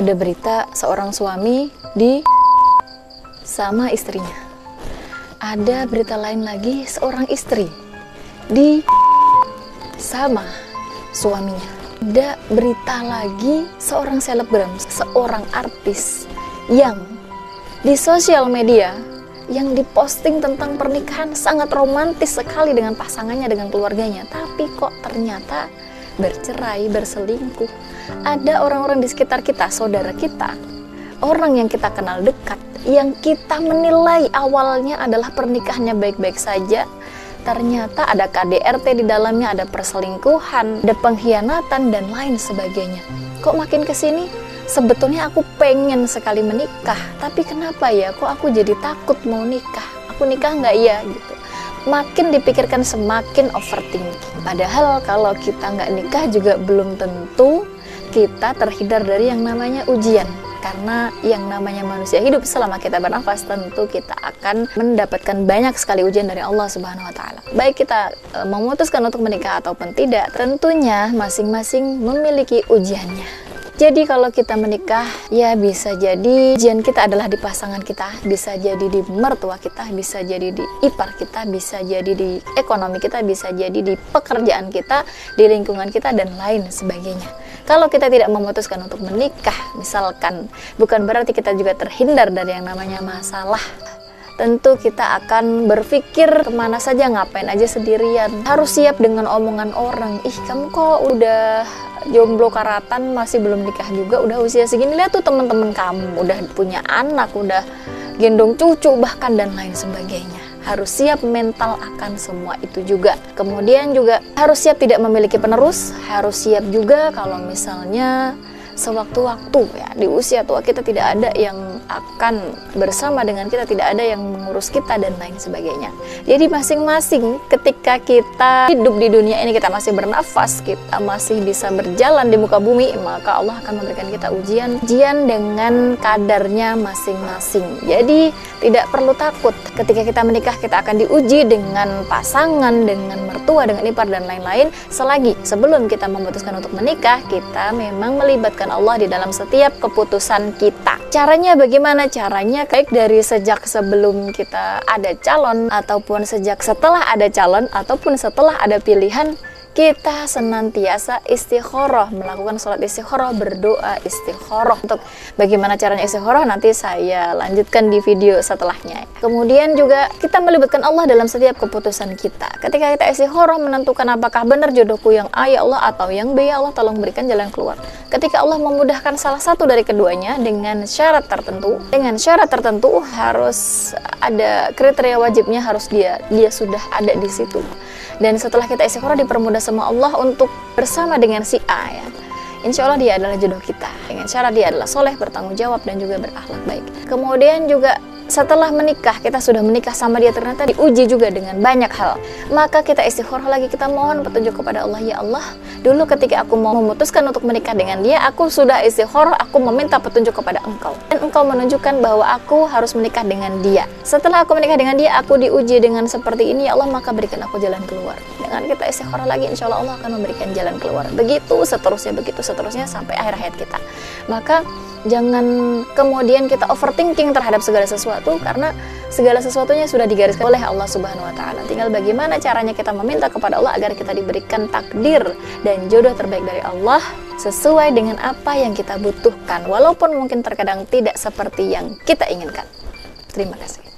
Ada berita seorang suami sama istrinya. Ada berita lain lagi seorang istri sama suaminya. Ada berita lagi seorang selebgram, seorang artis yang di sosial media yang diposting tentang pernikahan sangat romantis sekali dengan pasangannya, dengan keluarganya, tapi kok ternyata bercerai, berselingkuh. Ada orang-orang di sekitar kita, saudara kita, orang yang kita kenal dekat, yang kita menilai awalnya adalah pernikahannya baik-baik saja, ternyata ada KDRT di dalamnya, ada perselingkuhan, ada pengkhianatan, dan lain sebagainya. Kok makin kesini, sebetulnya aku pengen sekali menikah, tapi kenapa ya, kok aku jadi takut mau nikah? Aku nikah nggak ya? Gitu. Makin dipikirkan semakin overthinking. Padahal kalau kita nggak nikah juga belum tentu kita terhindar dari yang namanya ujian. Karena yang namanya manusia hidup, selama kita bernafas tentu kita akan mendapatkan banyak sekali ujian dari Allah Subhanahu wa Ta'ala. Baik kita memutuskan untuk menikah ataupun tidak, tentunya masing-masing memiliki ujiannya. Jadi kalau kita menikah, ya bisa jadi ujian kita adalah di pasangan kita, bisa jadi di mertua kita, bisa jadi di ipar kita, bisa jadi di ekonomi kita, bisa jadi di pekerjaan kita, di lingkungan kita, dan lain sebagainya. Kalau kita tidak memutuskan untuk menikah, misalkan, bukan berarti kita juga terhindar dari yang namanya masalah. Tentu kita akan berpikir kemana saja, ngapain aja sendirian. Harus siap dengan omongan orang. Ih, kamu kok udah jomblo karatan, masih belum nikah juga, udah usia segini. Lihat tuh teman-teman kamu, udah punya anak, udah gendong cucu bahkan, dan lain sebagainya. Harus siap mental akan semua itu juga. Kemudian juga harus siap tidak memiliki penerus. Harus siap juga kalau misalnya sewaktu-waktu ya di usia tua kita tidak ada yang akan bersama dengan kita, tidak ada yang mengurus kita, dan lain sebagainya. Jadi masing-masing ketika kita hidup di dunia ini, kita masih bernafas, kita masih bisa berjalan di muka bumi, maka Allah akan memberikan kita ujian dengan kadarnya masing-masing. Jadi tidak perlu takut ketika kita menikah, kita akan diuji dengan pasangan, dengan mertua, dengan ipar, dan lain-lain. Selagi sebelum kita memutuskan untuk menikah, kita memang melibatkan Allah di dalam setiap keputusan kita. Caranya bagaimana? Caranya baik dari sejak sebelum kita ada calon, ataupun sejak setelah ada calon, ataupun setelah ada pilihan, kita senantiasa istikharah, melakukan sholat istikharah, berdoa istikharah. Untuk bagaimana caranya istikharah nanti saya lanjutkan di video setelahnya. Kemudian juga kita melibatkan Allah dalam setiap keputusan kita. Ketika kita istikharah menentukan apakah benar jodohku yang A ya Allah atau yang B ya Allah, tolong berikan jalan keluar. Ketika Allah memudahkan salah satu dari keduanya dengan syarat tertentu, harus ada kriteria wajibnya, harus dia sudah ada di situ. Dan setelah kita istikharah dipermudah sama Allah untuk bersama dengan si A ya. Insya Allah dia adalah jodoh kita. Dengan syarat dia adalah soleh, bertanggung jawab, dan juga berakhlak baik. Kemudian juga setelah menikah, kita sudah menikah sama dia, ternyata diuji juga dengan banyak hal. Maka kita istikharah lagi, kita mohon petunjuk kepada Allah. Ya Allah, dulu ketika aku mau memutuskan untuk menikah dengan dia, aku sudah istikharah, aku meminta petunjuk kepada Engkau. Dan Engkau menunjukkan bahwa aku harus menikah dengan dia. Setelah aku menikah dengan dia, aku diuji dengan seperti ini. Ya Allah, maka berikan aku jalan keluar. Dengan kita istikharah lagi, insya Allah akan memberikan jalan keluar. Begitu seterusnya sampai akhir hayat kita. Maka jangan kemudian kita overthinking terhadap segala sesuatu, karena segala sesuatunya sudah digariskan oleh Allah Subhanahu wa Ta'ala. Tinggal bagaimana caranya kita meminta kepada Allah agar kita diberikan takdir dan jodoh terbaik dari Allah sesuai dengan apa yang kita butuhkan, walaupun mungkin terkadang tidak seperti yang kita inginkan. Terima kasih.